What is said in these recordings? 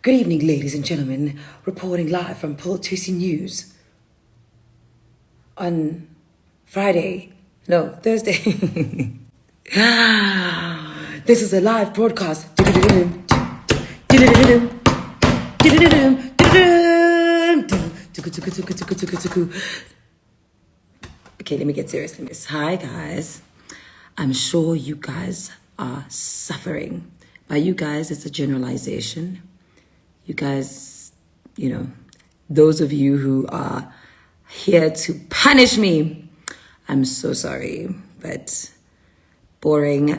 Good evening, ladies and gentlemen. Reporting live from Pearl Thusi News on Thursday. This is a live broadcast. Okay, let me get serious. Hi, guys. I'm sure you guys are suffering. By you guys, it's a generalization. You guys, those of you who are here to punish me, I'm so sorry, but boring.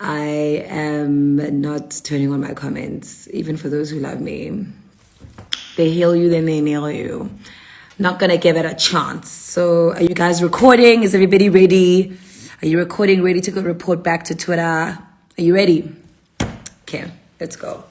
I am not turning on my comments, even for those who love me. They heal you, then they nail you. Not gonna give it a chance. So are you guys recording? Is everybody ready? Are you recording, ready to go report back to Twitter? Are you ready? Okay, let's go.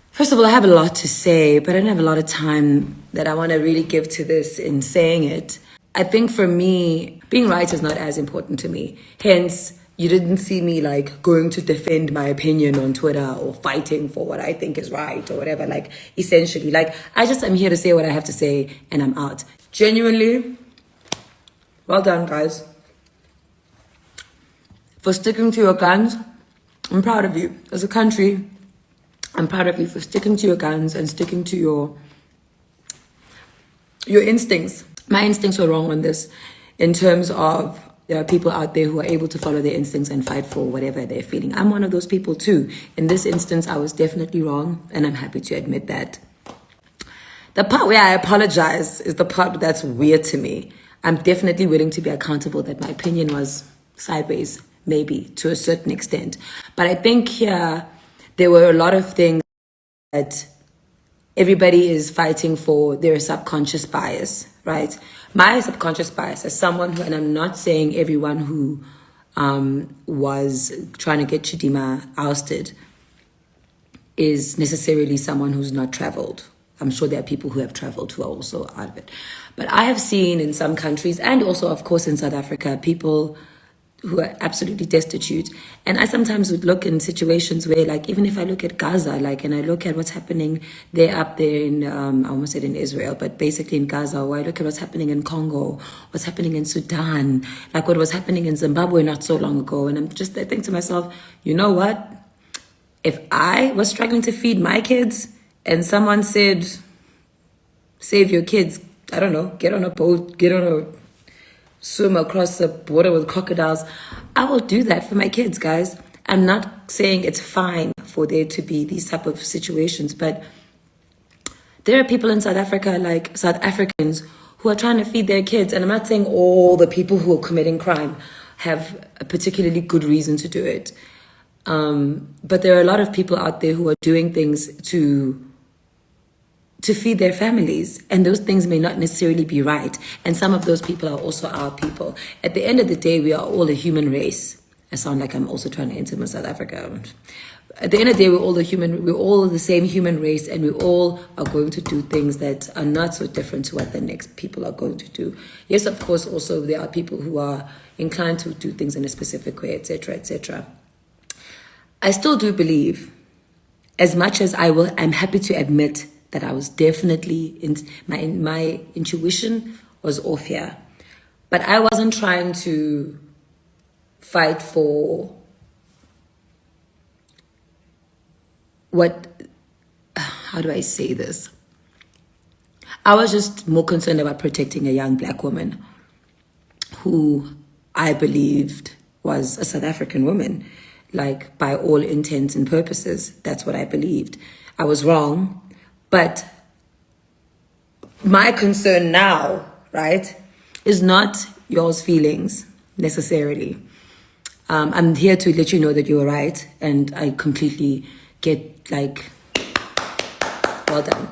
First of all, I have a lot to say, but I don't have a lot of time that I want to really give to this in saying it. I think for me, being right is not as important to me. Hence, you didn't see me going to defend my opinion on Twitter or fighting for what I think is right or whatever. Essentially, I just am here to say what I have to say and I'm out. Genuinely, well done, guys. For sticking to your guns, I'm proud of you. As a country, I'm proud of you for sticking to your guns and sticking to your instincts. My instincts were wrong on this in terms of there are people out there who are able to follow their instincts and fight for whatever they're feeling. I'm one of those people too. In this instance, I was definitely wrong and I'm happy to admit that. The part where I apologize is the part that's weird to me. I'm definitely willing to be accountable that my opinion was sideways, maybe to a certain extent. But I think here, there were a lot of things that everybody is fighting for their subconscious bias, right? My subconscious bias as someone who, and I'm not saying everyone who was trying to get Chidimma ousted is necessarily someone who's not traveled. I'm sure there are people who have traveled who are also out of it. But I have seen in some countries, and also, of course, in South Africa, people who are absolutely destitute. And I sometimes would look in situations where, even if I look at Gaza, and I look at what's happening there up there in, I almost said in Israel, but basically in Gaza, or I look at what's happening in Congo, what's happening in Sudan, what was happening in Zimbabwe not so long ago. And I think to myself, you know what? If I was struggling to feed my kids and someone said, save your kids, I don't know, get on a boat, swim across the border with crocodiles, I will do that for my kids, guys. I'm not saying it's fine for there to be these type of situations, but there are people in South Africa, South Africans, who are trying to feed their kids. And I'm not saying all the people who are committing crime have a particularly good reason to do it. But there are a lot of people out there who are doing things to feed their families, and those things may not necessarily be right, and some of those people are also our people. At the end of the day, we are all a human race. I sound like I'm also trying to enter South Africa. At the end of the day, we're all the same human race, and we all are going to do things that are not so different to what the next people are going to do. Yes, of course, also there are people who are inclined to do things in a specific way, etc., etc. I still do believe, as much as I'm happy to admit that I was definitely, my intuition was off here. But I wasn't trying to fight for how do I say this? I was just more concerned about protecting a young black woman who I believed was a South African woman, by all intents and purposes. That's what I believed. I was wrong. But my concern now, right, is not y'all's feelings necessarily. I'm here to let you know that you're right, and I completely get well done.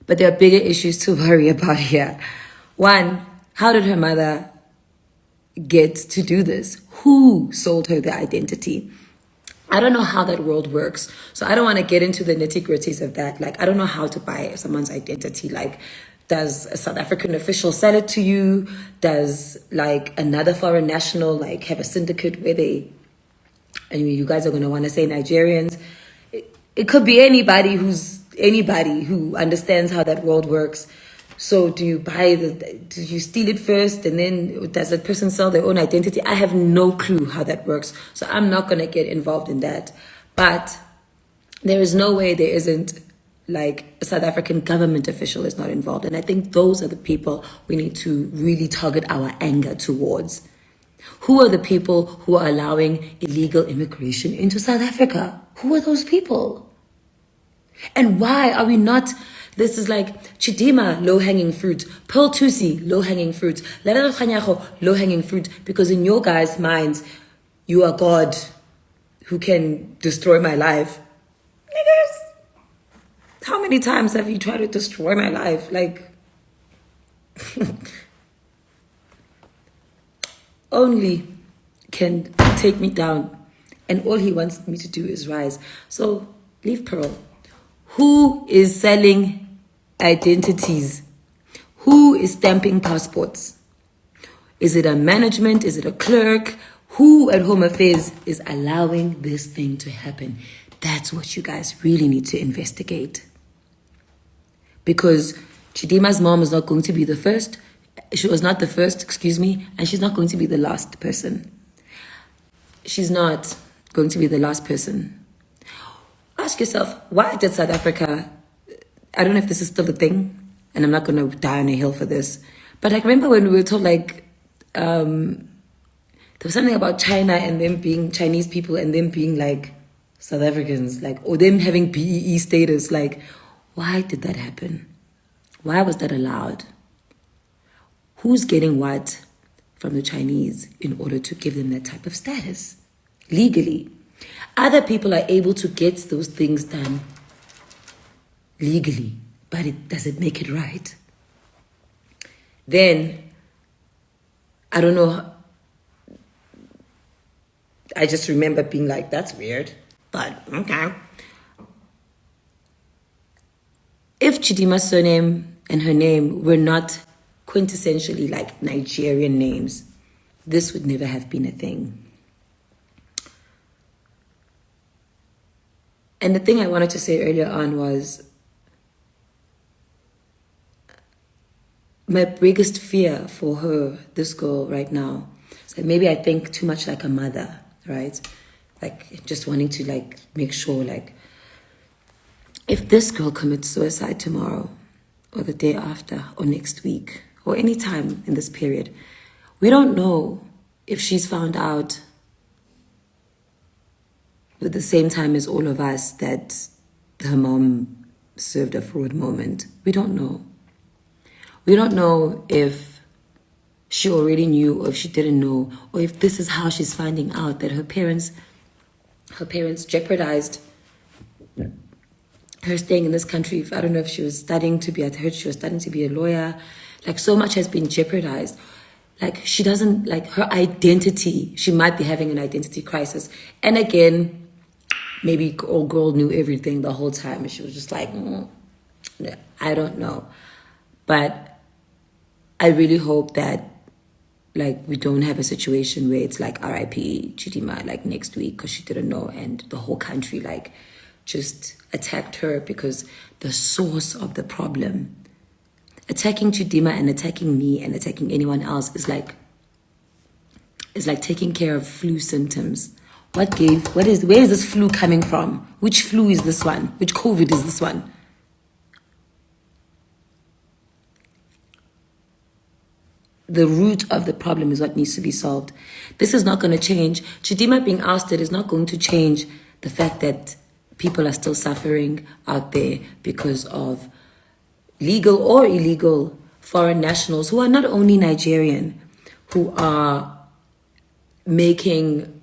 But there are bigger issues to worry about here. One, how did her mother get to do this? Who sold her the identity? I don't know how that world works. So I don't want to get into the nitty-gritties of that. I don't know how to buy someone's identity. Does a South African official sell it to you? Does another foreign national have a syndicate where they I mean, you guys are going to want to say Nigerians. It could be anybody who understands how that world works. So do you steal it first and then does that person sell their own identity? I have no clue how that works. So I'm not going to get involved in that. But there is no way there isn't like a South African government official is not involved. And I think those are the people we need to really target our anger towards. Who are the people who are allowing illegal immigration into South Africa? Who are those people? And why are we not? This is like Chidimma, low-hanging fruit. Pearl Thusi, low-hanging fruit. Low-hanging fruit. Because in your guys' minds, you are God who can destroy my life. Niggas, how many times have you tried to destroy my life? Like, only can take me down. And all he wants me to do is rise. So, leave Pearl. Who is selling identities? Who is stamping passports? Is it a management? Is it a clerk? Who at Home Affairs is allowing this thing to happen? That's what you guys really need to investigate. Because Chidimma's mom is not going to be the first. She was not the first, and she's not going to be the last person. She's not going to be the last person. Ask yourself, why did South Africa, I don't know if this is still a thing, and I'm not going to die on a hill for this, but like remember when we were told like, there was something about China and them being Chinese people and them being like South Africans, like, or them having BEE status, like, why did that happen? Why was that allowed? Who's getting what from the Chinese in order to give them that type of status legally? Other people are able to get those things done legally, but does it make it right? Then, I don't know, I just remember being like, that's weird, but okay. If Chidimma's surname and her name were not quintessentially like Nigerian names, this would never have been a thing. And the thing I wanted to say earlier on was my biggest fear for her, this girl right now, is that maybe I think too much like a mother, right? Like just wanting to like make sure like if this girl commits suicide tomorrow or the day after or next week or any time in this period, we don't know if she's found out at the same time as all of us that her mom served a fraud moment. We don't know. We don't know if she already knew or if she didn't know, or if this is how she's finding out that her parents jeopardized her staying in this country. I don't know if she was studying to be, I heard she was studying to be a lawyer. Like so much has been jeopardized. Like she doesn't, like her identity, she might be having an identity crisis. And again, maybe old girl knew everything the whole time and she was just like, I don't know. But I really hope that like we don't have a situation where it's like RIP Chidimma like next week because she didn't know and the whole country like just attacked her because the source of the problem, attacking Chidimma and attacking me and attacking anyone else is like taking care of flu symptoms. Where is this flu coming from? Which flu is this one? Which COVID is this one? The root of the problem is what needs to be solved. This is not going to change. Chidimma being ousted is not going to change the fact that people are still suffering out there because of legal or illegal foreign nationals who are not only Nigerian, who are making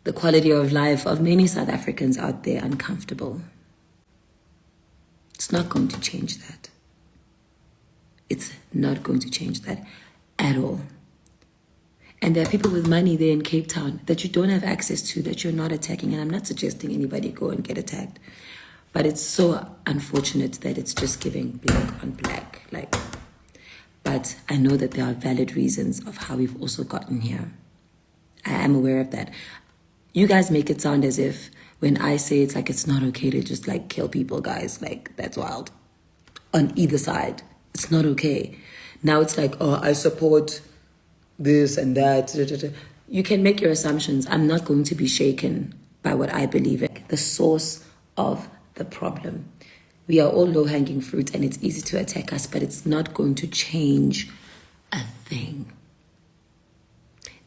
the quality of life of many South Africans out there uncomfortable. It's not going to change that. It's not going to change that at all. And there are people with money there in Cape Town that you don't have access to, that you're not attacking. And I'm not suggesting anybody go and get attacked. But it's so unfortunate that it's just giving black on black. But I know that there are valid reasons of how we've also gotten here. I am aware of that. You guys make it sound as if when I say it's like it's not okay to just like kill people, guys. Like, that's wild. On either side, it's not okay. Now it's like, oh, I support this and that. You can make your assumptions. I'm not going to be shaken by what I believe in. The source of the problem. We are all low-hanging fruit and it's easy to attack us, but it's not going to change a thing.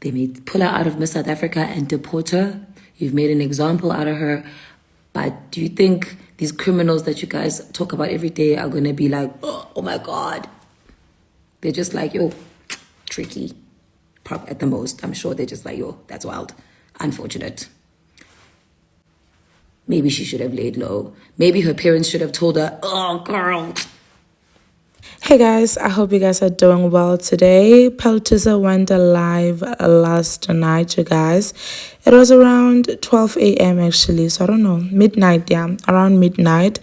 They may pull her out of Miss South Africa and deport her. You've made an example out of her. But do you think these criminals that you guys talk about every day are going to be like, oh my God? They're just like, yo, tricky. At the most, I'm sure they're just like, yo, that's wild. Unfortunate. Maybe she should have laid low. Maybe her parents should have told her, oh, girl. Hey guys, I hope you guys are doing well today. Pearl Thusi went live last night, you guys. It was around 12 a.m. actually, so I don't know, midnight, yeah, around midnight.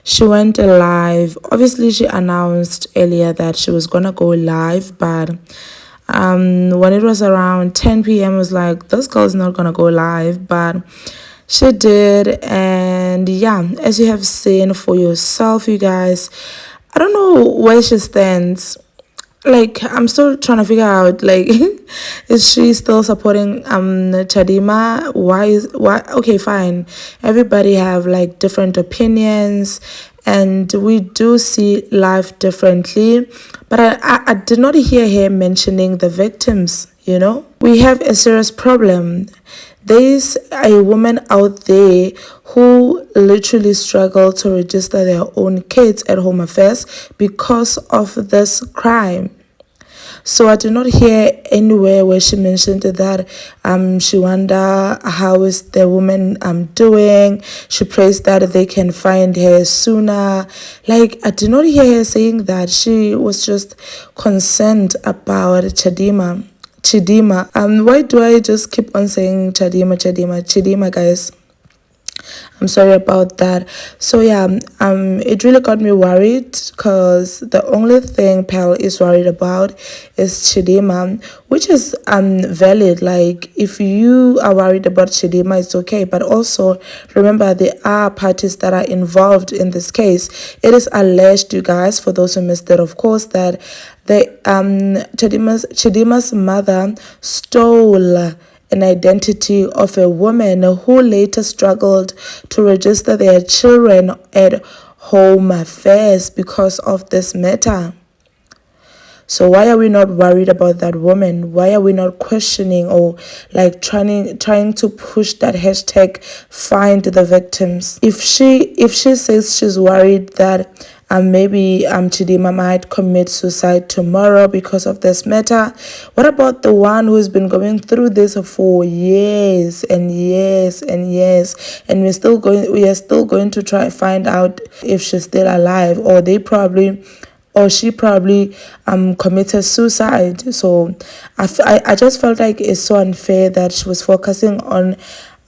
She went live. Obviously, she announced earlier that she was gonna go live, but when it was around 10 p.m., I was like, this girl's not gonna go live, but she did. And yeah, as you have seen for yourself, you guys, I don't know where she stands. Like, I'm still trying to figure out, like, is she still supporting Chidimma? Why? Okay, fine. Everybody have like different opinions, and we do see life differently. But I did not hear her mentioning the victims. You know, we have a serious problem. There's a woman out there who literally struggle to register their own kids at Home Affairs because of this crime. So I did not hear anywhere where she mentioned that she wonder how is the woman doing. She prays that they can find her sooner. Like, I did not hear her saying that. She was just concerned about Chidimma. Why do I just keep on saying Chidimma, guys? I'm sorry about that. So yeah, it really got me worried because the only thing Pearl is worried about is Chidimma, which is valid. Like, if you are worried about Chidimma, it's okay. But also remember, there are parties that are involved in this case. It is alleged, you guys, for those who missed it, of course, that the Chidimma's mother stole an identity of a woman who later struggled to register their children at Home Affairs because of this matter. So why are we not worried about that woman? Why are we not questioning or like trying to push that hashtag find the victims? If she says she's worried that maybe Chidimma might commit suicide tomorrow because of this matter, what about the one who's been going through this for years and years and years, and we are still going to try find out if she's still alive, or she probably committed suicide. So I just felt like it's so unfair that she was focusing on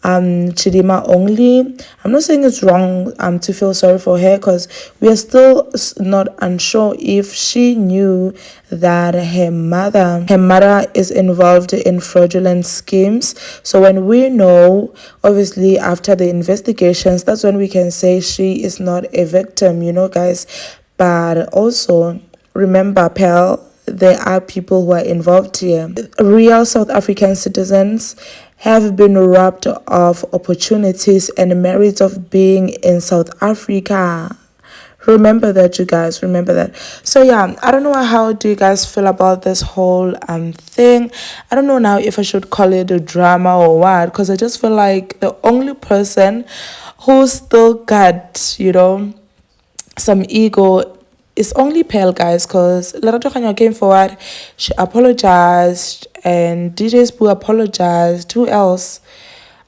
Chidimma only. I'm not saying it's wrong to feel sorry for her, because we are still not unsure if she knew that her mother is involved in fraudulent schemes. So when we know, obviously after the investigations, that's when we can say she is not a victim, you know, guys. But also remember, Pearl, there are people who are involved here. Real South African citizens have been robbed of opportunities and merits of being in South Africa. Remember that, you guys. Remember that. So yeah, I don't know how do you guys feel about this whole thing. I don't know now if I should call it a drama or what, because I just feel like the only person who still got, you know, some ego is only Pearl, guys, because Lerato Khanyo came forward, she apologized, and DJ Spoo apologized. Who else?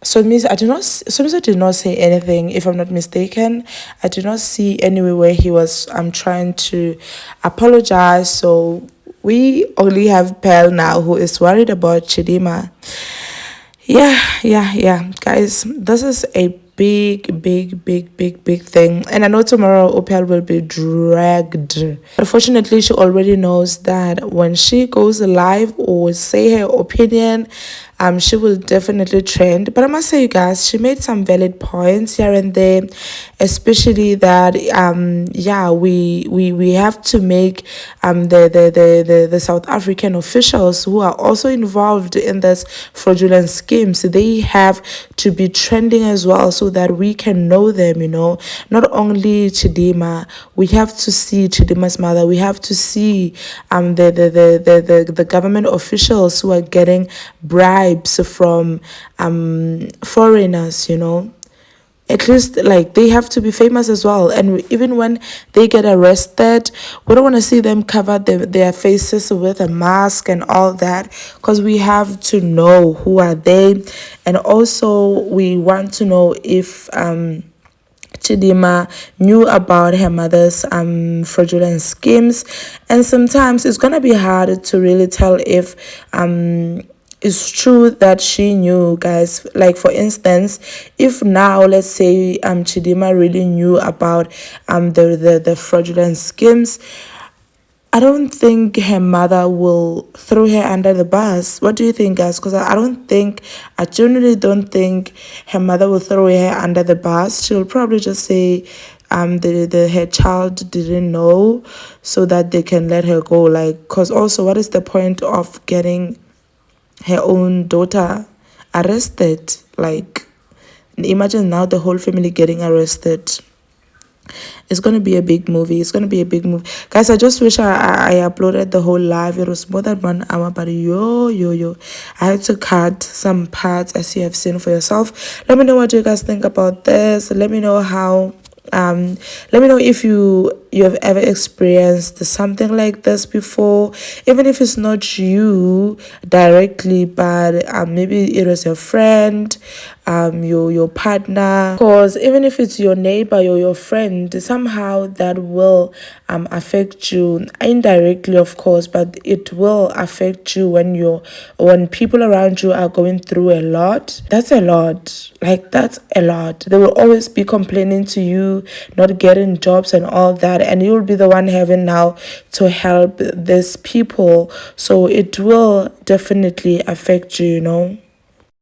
So I did not say anything, if I'm not mistaken. I did not see anywhere where he was trying to apologize. So we only have Pearl now, who is worried about Chidimma. Yeah, guys, this is a big thing, and I know tomorrow Opel will be dragged. Unfortunately, she already knows that when she goes live or say her opinion, she will definitely trend. But I must say, you guys, she made some valid points here and there, especially that yeah, we have to make the South African officials who are also involved in this fraudulent schemes, they have to be trending as well, so that we can know them, you know. Not only Chidimma, we have to see Chidimma's mother, we have to see the government officials who are getting bribes from foreigners, you know. At least, like, they have to be famous as well. And even when they get arrested, we don't want to see them cover their faces with a mask and all that, because we have to know who are they. And also we want to know if Chidimma knew about her mother's fraudulent schemes. And sometimes it's gonna be hard to really tell if it's true that she knew, guys. Like, for instance, if now, let's say Chidimma really knew about the fraudulent schemes, I don't think her mother will throw her under the bus. What do you think, guys? Because I genuinely don't think her mother will throw her under the bus. She'll probably just say her child didn't know, so that they can let her go. Like, because also, what is the point of getting her own daughter arrested? Like, imagine now the whole family getting arrested. It's gonna be a big movie. It's gonna be a big movie, guys. I just wish I uploaded the whole live. It was more than 1 hour, but I had to cut some parts, as you have seen for yourself. Let me know what you guys think about this. Let me know how let me know if you have ever experienced something like this before, even if it's not you directly, but maybe it was your friend, your partner. Because even if it's your neighbor or your friend, somehow that will affect you indirectly, of course, but it will affect you when people around you are going through a lot. That's a lot. Like, that's a lot. They will always be complaining to you, not getting jobs and all that, and you'll be the one having now to help these people. So it will definitely affect you, you know.